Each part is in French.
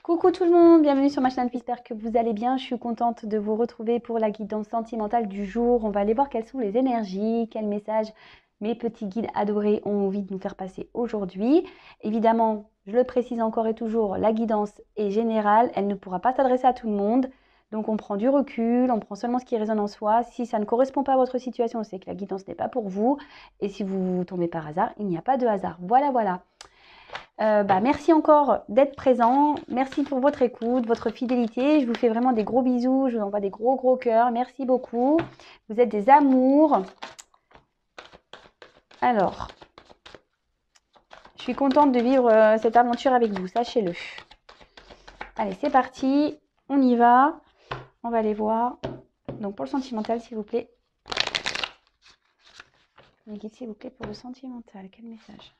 Coucou tout le monde, bienvenue sur ma chaîne, j'espère que vous allez bien. Je suis contente de vous retrouver pour la guidance sentimentale du jour. On va aller voir quelles sont les énergies, quels messages mes petits guides adorés ont envie de nous faire passer aujourd'hui. Évidemment, je le précise encore et toujours, la guidance est générale, elle ne pourra pas s'adresser à tout le monde. Donc on prend du recul, on prend seulement ce qui résonne en soi. Si ça ne correspond pas à votre situation, c'est que la guidance n'est pas pour vous. Et si vous tombez par hasard, il n'y a pas de hasard. Voilà. Merci encore d'être présent. Merci pour votre écoute, votre fidélité. Je vous fais vraiment des gros bisous. Je vous envoie des gros cœurs. Merci beaucoup. Vous êtes des amours. Alors, je suis contente de vivre cette aventure avec vous, sachez-le. Allez, c'est parti. On y va. On va aller voir. Donc, pour le sentimental, s'il vous plaît. Mes guides, s'il vous plaît, pour le sentimental. Quel message ?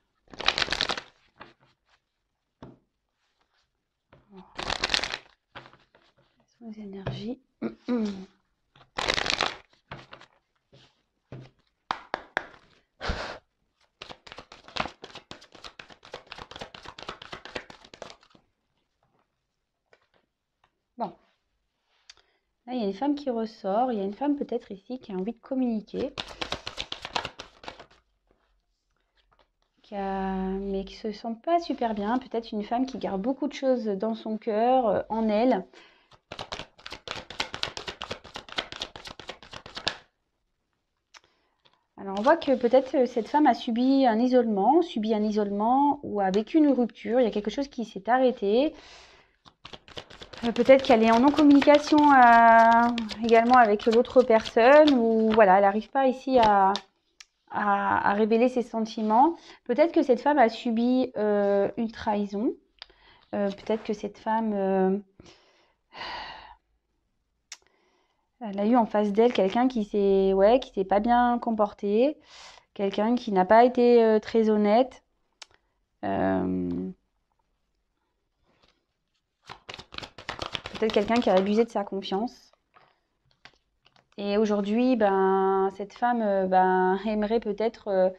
Les énergies. Bon. Là, il y a une femme qui ressort. Il y a une femme peut-être ici qui a envie de communiquer. Mais qui ne se sent pas super bien. Peut-être une femme qui garde beaucoup de choses dans son cœur, en elle. Alors, on voit que peut-être cette femme a subi un isolement ou a vécu une rupture. Il y a quelque chose qui s'est arrêté. Peut-être qu'elle est en non-communication également avec l'autre personne. Ou voilà, elle n'arrive pas ici à révéler ses sentiments. Peut-être que cette femme a subi une trahison. Peut-être que cette femme... elle a eu en face d'elle quelqu'un qui s'est pas bien comporté, quelqu'un qui n'a pas été très honnête. Peut-être quelqu'un qui a abusé de sa confiance. Et aujourd'hui, cette femme aimerait peut-être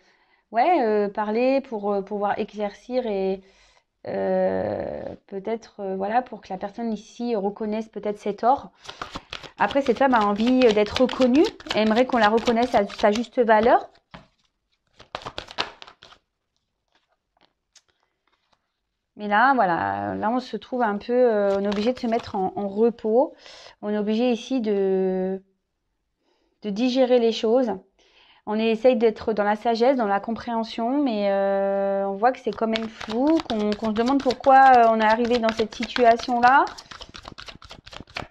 parler pour pouvoir éclaircir et peut-être voilà, pour que la personne ici reconnaisse peut-être ses torts. Après, cette femme a envie d'être reconnue, elle aimerait qu'on la reconnaisse à sa juste valeur. Mais là, voilà, là on se trouve un peu, on est obligé de se mettre en repos. On est obligé ici de digérer les choses. On essaye d'être dans la sagesse, dans la compréhension, mais on voit que c'est quand même flou, qu'on se demande pourquoi on est arrivé dans cette situation-là.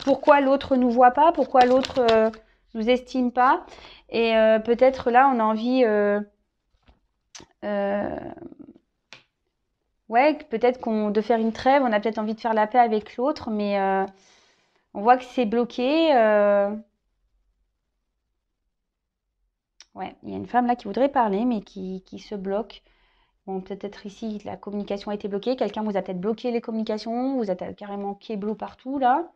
Pourquoi l'autre nous voit pas, pourquoi l'autre nous estime pas. Et peut-être là, on a envie... peut-être de faire une trêve, on a peut-être envie de faire la paix avec l'autre, mais on voit que c'est bloqué. Il y a une femme là qui voudrait parler, mais qui se bloque. Bon, peut-être ici, la communication a été bloquée. Quelqu'un vous a peut-être bloqué les communications, vous êtes carrément kéblo partout là.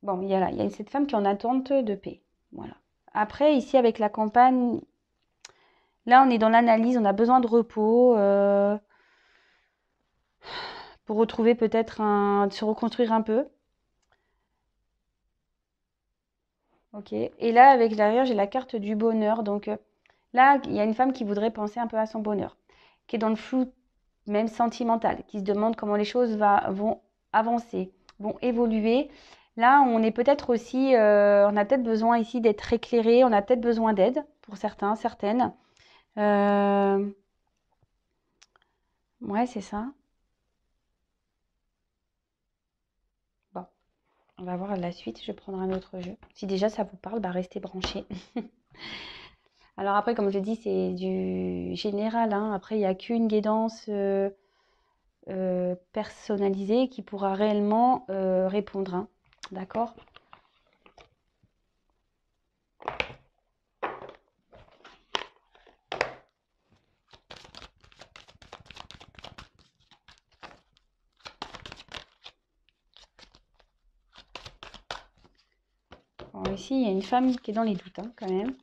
Bon, il y a cette femme qui est en attente de paix. Voilà. Après, ici, avec la campagne, là, on est dans l'analyse, on a besoin de repos pour retrouver peut-être de se reconstruire un peu. Ok. Et là, avec derrière, j'ai la carte du bonheur. Donc là, il y a une femme qui voudrait penser un peu à son bonheur, qui est dans le flou, même sentimental, qui se demande comment les choses vont avancer, vont évoluer. Là, on est peut-être aussi, on a peut-être besoin ici d'être éclairé, on a peut-être besoin d'aide pour certains, certaines. Ouais, c'est ça. Bon, on va voir la suite. Je vais prendre un autre jeu. Si déjà ça vous parle, restez branchés. Alors après, comme je dis, c'est du général, hein. Après, il n'y a qu'une guidance personnalisée qui pourra réellement répondre, hein. D'accord ? Bon, ici, il y a une femme qui est dans les doutes, hein, quand même.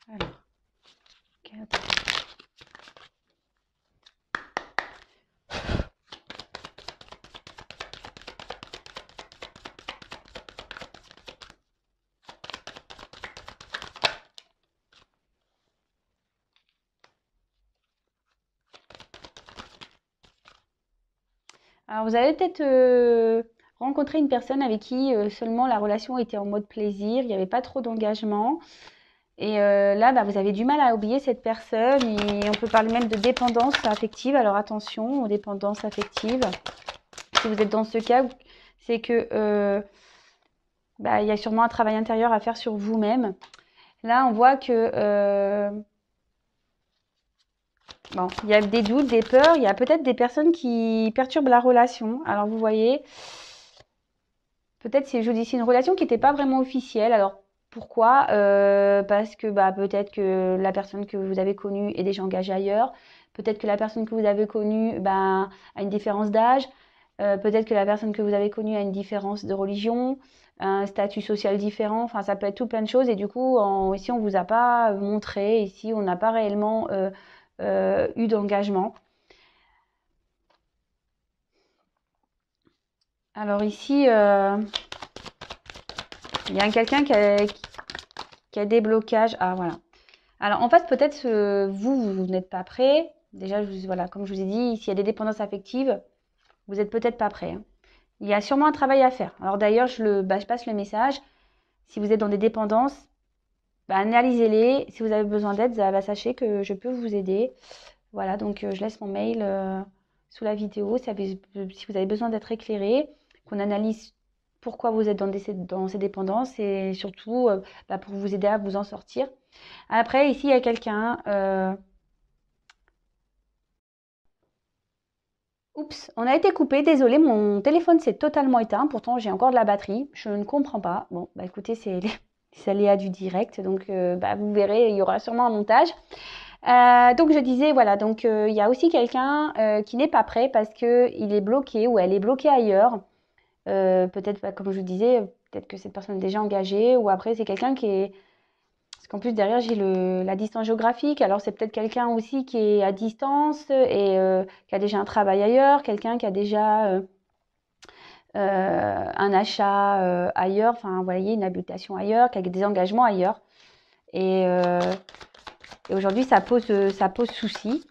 Alors. Alors, vous avez peut-être rencontré une personne avec qui seulement la relation était en mode plaisir, il n'y avait pas trop d'engagement. Et là, bah, vous avez du mal à oublier cette personne et on peut parler même de dépendance affective. Alors attention aux dépendances affectives. Si vous êtes dans ce cas, c'est que bah, il y a sûrement un travail intérieur à faire sur vous-même. Là, on voit que bon, il y a des doutes, des peurs, il y a peut-être des personnes qui perturbent la relation. Alors vous voyez, peut-être je vous dis c'est une relation qui n'était pas vraiment officielle. Alors pourquoi? Parce que bah, peut-être que la personne que vous avez connue est déjà engagée ailleurs. Peut-être que la personne que vous avez connue bah, a une différence d'âge. Peut-être que la personne que vous avez connue a une différence de religion, un statut social différent. Enfin, ça peut être tout plein de choses. Et du coup, ici, on ne vous a pas montré. Ici, on n'a pas réellement eu d'engagement. Alors ici, il y a quelqu'un qui a des blocages. Ah, voilà. Alors, en fait, peut-être vous n'êtes pas prêt. Déjà, voilà, comme je vous ai dit, s'il y a des dépendances affectives, vous n'êtes peut-être pas prêt. Hein. Il y a sûrement un travail à faire. Alors d'ailleurs, je passe le message. Si vous êtes dans des dépendances, bah, analysez-les. Si vous avez besoin d'aide, bah, sachez que je peux vous aider. Voilà, donc je laisse mon mail sous la vidéo. Si vous avez besoin d'être éclairé, qu'on analyse pourquoi vous êtes dans ces dépendances et surtout bah, pour vous aider à vous en sortir. Après, ici, il y a quelqu'un. Oups, on a été coupé. Désolé, mon téléphone s'est totalement éteint. Pourtant, j'ai encore de la batterie. Je ne comprends pas. Bon, bah écoutez, c'est les aléas du direct. Donc, bah, vous verrez, il y aura sûrement un montage. Donc je disais, voilà, donc il y a aussi quelqu'un qui n'est pas prêt parce qu'il est bloqué ou elle est bloquée ailleurs. Peut-être, bah, comme je vous disais, peut-être que cette personne est déjà engagée ou après c'est quelqu'un qui est... Parce qu'en plus derrière j'ai la distance géographique, alors c'est peut-être quelqu'un aussi qui est à distance et qui a déjà un travail ailleurs, quelqu'un qui a déjà un achat ailleurs, enfin vous voyez, une habitation ailleurs, qui a des engagements ailleurs. Et aujourd'hui, ça pose souci.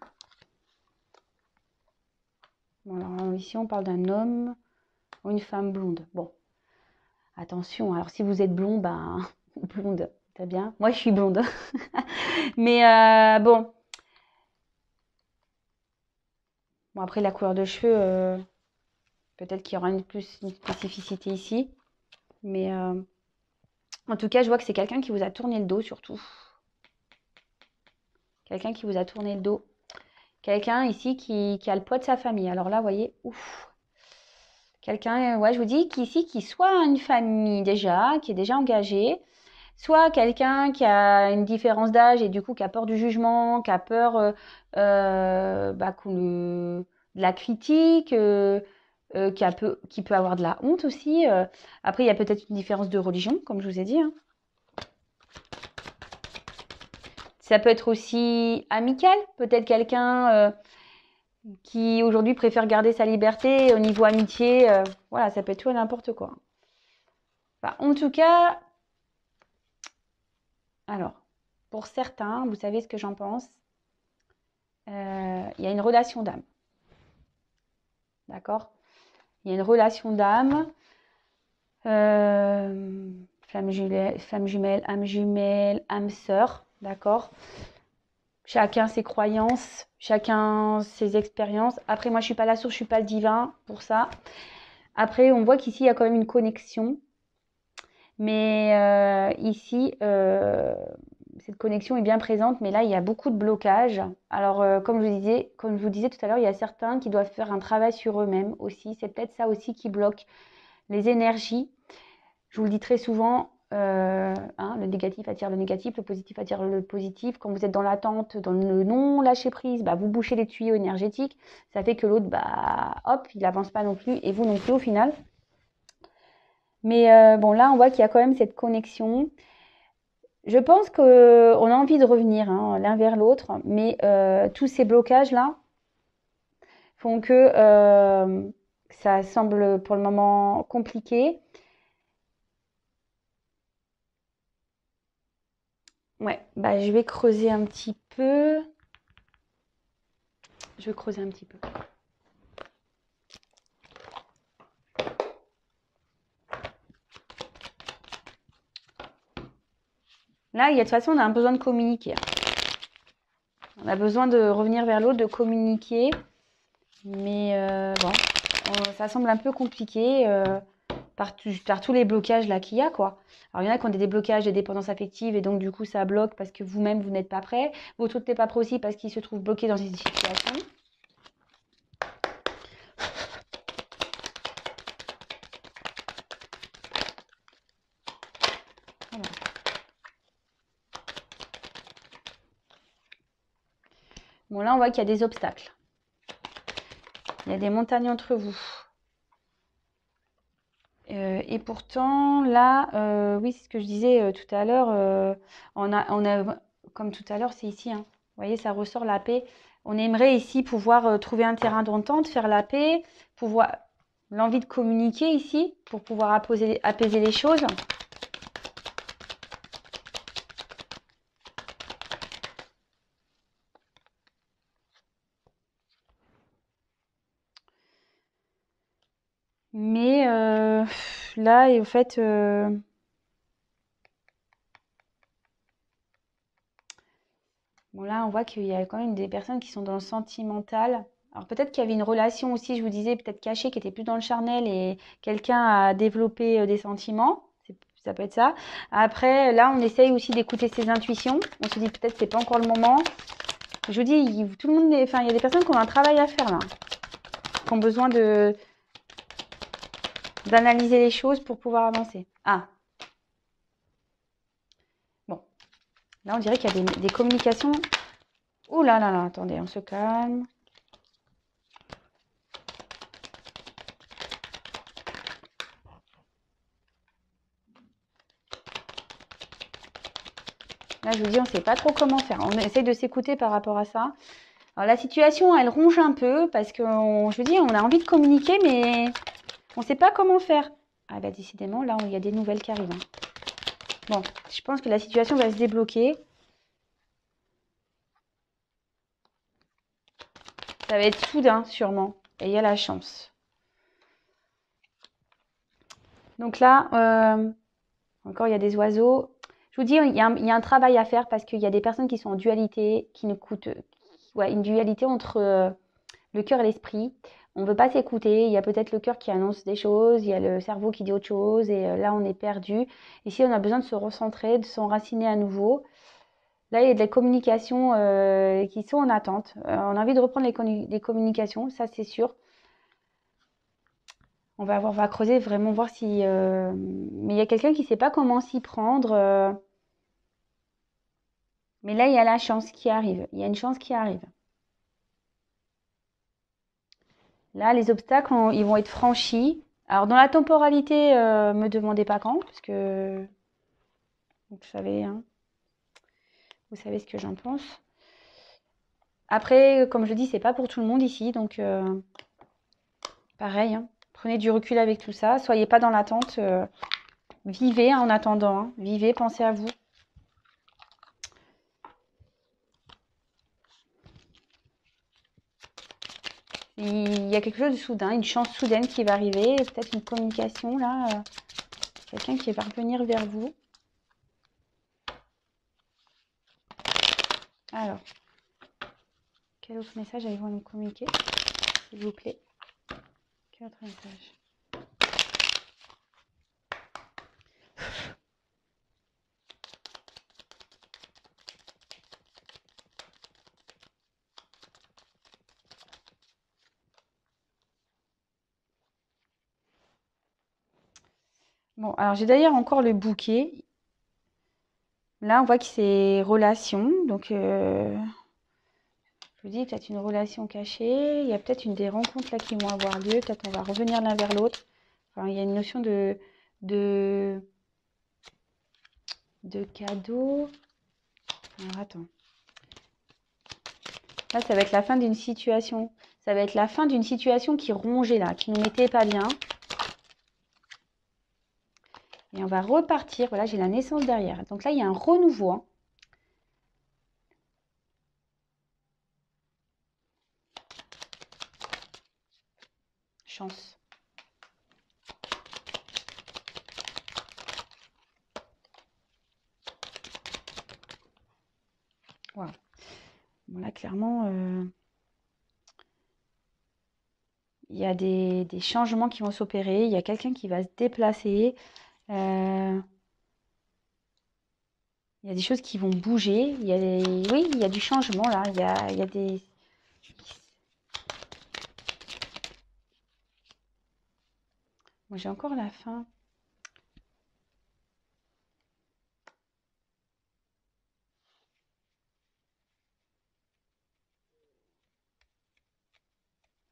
Bon, alors ici, on parle d'un homme ou une femme blonde. Bon, attention. Alors, si vous êtes blond, ben, blonde, très bien. Moi, je suis blonde. Mais bon. Bon, après, la couleur de cheveux, peut-être qu'il y aura plus une spécificité ici. Mais en tout cas, je vois que c'est quelqu'un qui vous a tourné le dos, surtout. Quelqu'un qui vous a tourné le dos. Quelqu'un ici qui a le poids de sa famille. Alors là, vous voyez, ouf. Quelqu'un, ouais, je vous dis qu'ici, qui soit une famille déjà, qui est déjà engagée, soit quelqu'un qui a une différence d'âge et du coup qui a peur du jugement, qui a peur bah, de la critique, qui peut avoir de la honte aussi. Après, il y a peut-être une différence de religion, comme je vous ai dit. Hein. Ça peut être aussi amical, peut-être quelqu'un qui aujourd'hui préfère garder sa liberté au niveau amitié. Voilà, ça peut être tout et n'importe quoi. Enfin, en tout cas, alors, pour certains, vous savez ce que j'en pense, il y a une relation d'âme. D'accord? Il y a une relation d'âme, flamme jumelle, âme sœur. D'accord? Chacun ses croyances, chacun ses expériences. Après, moi, je ne suis pas la source, je ne suis pas le divin pour ça. Après, on voit qu'ici, il y a quand même une connexion. Mais ici, cette connexion est bien présente, mais là, il y a beaucoup de blocages. Alors, comme je vous disais tout à l'heure, il y a certains qui doivent faire un travail sur eux-mêmes aussi. C'est peut-être ça aussi qui bloque les énergies. Je vous le dis très souvent, hein, le négatif attire le négatif, le positif attire le positif. Quand vous êtes dans l'attente, dans le non-lâcher-prise, bah, vous bouchez les tuyaux énergétiques. Ça fait que l'autre, bah, hop, il n'avance pas non plus, et vous non plus au final. Mais bon, là, on voit qu'il y a quand même cette connexion. Je pense qu'on a envie de revenir hein, l'un vers l'autre, mais tous ces blocages-là font que ça semble pour le moment compliqué. Ouais, bah, je vais creuser un petit peu. Je vais creuser un petit peu. Là, de toute façon, on a un besoin de communiquer. On a besoin de revenir vers l'autre, de communiquer. Mais bon, ça semble un peu compliqué par tous les blocages là qu'il y a, quoi. Alors, il y en a qui ont des déblocages des dépendances affectives et donc, du coup, ça bloque parce que vous-même, vous n'êtes pas prêt. Votre autre n'est pas prêt aussi parce qu'il se trouve bloqué dans une situation. Voilà. Bon, là, on voit qu'il y a des obstacles. Il y a des montagnes entre vous. Et pourtant, là, oui, c'est ce que je disais tout à l'heure. On a, comme tout à l'heure, c'est ici. Hein. Vous voyez, ça ressort la paix. On aimerait ici pouvoir trouver un terrain d'entente, faire la paix, pouvoir l'envie de communiquer ici pour pouvoir apaiser les choses. Mais là, et au fait, bon là, on voit qu'il y a quand même des personnes qui sont dans le sentimental. Alors peut-être qu'il y avait une relation aussi, je vous disais, peut-être cachée, qui était plus dans le charnel et quelqu'un a développé des sentiments. Ça peut être ça. Après, là, on essaye aussi d'écouter ses intuitions. On se dit peut-être c'est pas encore le moment. Je vous dis, tout le monde, enfin, il y a des personnes qui ont un travail à faire là, qui ont besoin d'analyser les choses pour pouvoir avancer. Ah, bon, là, on dirait qu'il y a des communications. Ouh là là là, attendez, on se calme. Là, je vous dis, on ne sait pas trop comment faire. On essaye de s'écouter par rapport à ça. Alors, la situation, elle ronge un peu parce que, je vous dis, on a envie de communiquer, mais on ne sait pas comment faire. Ah bah décidément, là, il y a des nouvelles qui arrivent. Hein. Bon, je pense que la situation va se débloquer. Ça va être soudain, sûrement. Et il y a la chance. Donc là, encore, il y a des oiseaux. Je vous dis, il y a un travail à faire parce qu'il y a des personnes qui sont en dualité, qui ne coûtent... Ouais, une dualité entre le cœur et l'esprit. On ne veut pas s'écouter. Il y a peut-être le cœur qui annonce des choses, il y a le cerveau qui dit autre chose, et là, on est perdu. Ici, on a besoin de se recentrer, de s'enraciner à nouveau. Là, il y a des communications qui sont en attente. On a envie de reprendre les communications, ça c'est sûr. On va creuser, vraiment voir si... Mais il y a quelqu'un qui ne sait pas comment s'y prendre. Mais là, il y a la chance qui arrive. Il y a une chance qui arrive. Là, les obstacles, ils vont être franchis. Alors, dans la temporalité, me demandez pas quand, parce que vous savez, hein, vous savez ce que j'en pense. Après, comme je dis, c'est pas pour tout le monde ici, donc pareil. Hein, prenez du recul avec tout ça. Soyez pas dans l'attente. Vivez hein, en attendant. Hein, vivez, pensez à vous. Il y a quelque chose de soudain, une chance soudaine qui va arriver, peut-être une communication là, quelqu'un qui va revenir vers vous. Alors, quel autre message allez-vous nous communiquer, s'il vous plaît? Quel autre message? Bon, alors j'ai d'ailleurs encore le bouquet. Là, on voit que c'est relation. Donc, je vous dis, peut-être une relation cachée. Il y a peut-être des rencontres là qui vont avoir lieu. Peut-être on va revenir l'un vers l'autre. Enfin, il y a une notion de cadeau. Alors, attends. Là, ça va être la fin d'une situation. Ça va être la fin d'une situation qui rongeait là, qui nous mettait pas bien. Et on va repartir. Voilà, j'ai la naissance derrière. Donc là, il y a un renouveau. Hein. Chance. Waouh. Bon, là, clairement, il y a des changements qui vont s'opérer. Il y a quelqu'un qui va se déplacer. Euh, il y a des choses qui vont bouger. Oui, il y a du changement là. Il y a des... Moi, j'ai encore la faim.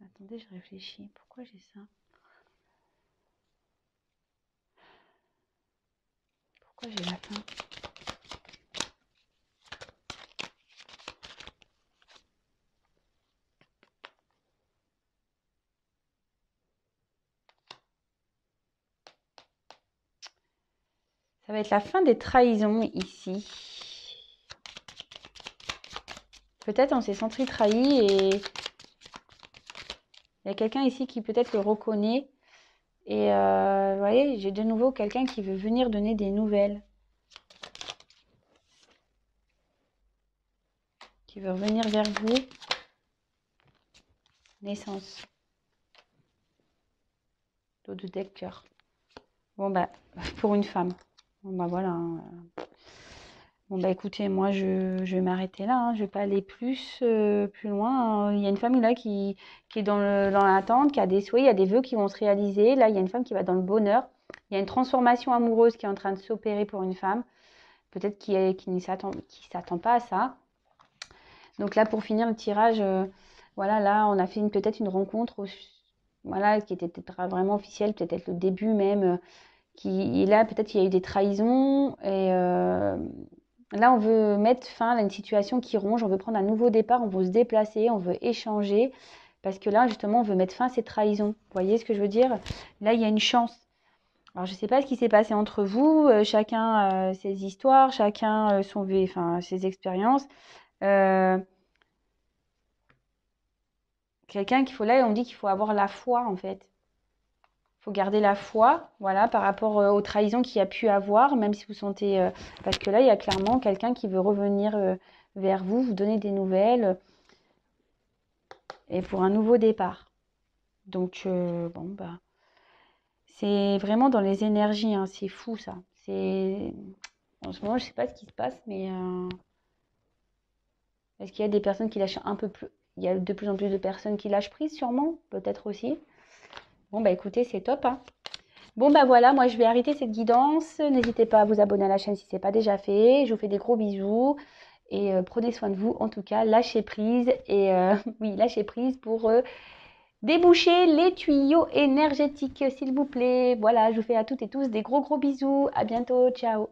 Attendez, je réfléchis. Pourquoi j'ai ça? Pourquoi j'ai la faim? Ça va être la fin des trahisons ici. Peut-être on s'est senti trahi et il y a quelqu'un ici qui peut-être le reconnaît. Et vous voyez, j'ai de nouveau quelqu'un qui veut venir donner des nouvelles. Qui veut revenir vers vous. Naissance. Dos de deck cœur. Bon bah, pour une femme. Bon bah voilà. Bon bah écoutez, moi je vais m'arrêter là. Je vais pas aller plus loin. Il y a une femme là qui est dans l'attente, qui a des souhaits, il y a des vœux qui vont se réaliser. Là, il y a une femme qui va dans le bonheur. Il y a une transformation amoureuse qui est en train de s'opérer pour une femme. Peut-être qui ne s'attend pas à ça. Donc là, pour finir le tirage, voilà, là, on a fait peut-être une rencontre, voilà, qui était peut-être vraiment officielle, peut-être le début même. Et là, peut-être il y a eu des trahisons. Et là, on veut mettre fin à une situation qui ronge. On veut prendre un nouveau départ. On veut se déplacer. On veut échanger. Parce que là, justement, on veut mettre fin à ces trahisons. Vous voyez ce que je veux dire? Là, il y a une chance. Alors, je ne sais pas ce qui s'est passé entre vous. Chacun ses histoires, chacun ses expériences. Quelqu'un qu'il faut là, on dit qu'il faut avoir la foi en fait. Il faut garder la foi, voilà, par rapport aux trahisons qu'il y a pu avoir, même si vous sentez, parce que là, il y a clairement quelqu'un qui veut revenir vers vous, vous donner des nouvelles, et pour un nouveau départ. Donc, bon, bah, c'est vraiment dans les énergies, hein, c'est fou ça. En ce moment, je sais pas ce qui se passe, mais est-ce qu'il y a des personnes qui lâchent un peu plus? Il y a de plus en plus de personnes qui lâchent prise, sûrement, peut-être aussi. Bon, bah écoutez, c'est top, hein. Bon, bah voilà, moi je vais arrêter cette guidance. N'hésitez pas à vous abonner à la chaîne si ce n'est pas déjà fait. Je vous fais des gros bisous et prenez soin de vous. En tout cas, lâchez prise et oui, lâchez prise pour déboucher les tuyaux énergétiques, s'il vous plaît. Voilà, je vous fais à toutes et tous des gros bisous. À bientôt, ciao.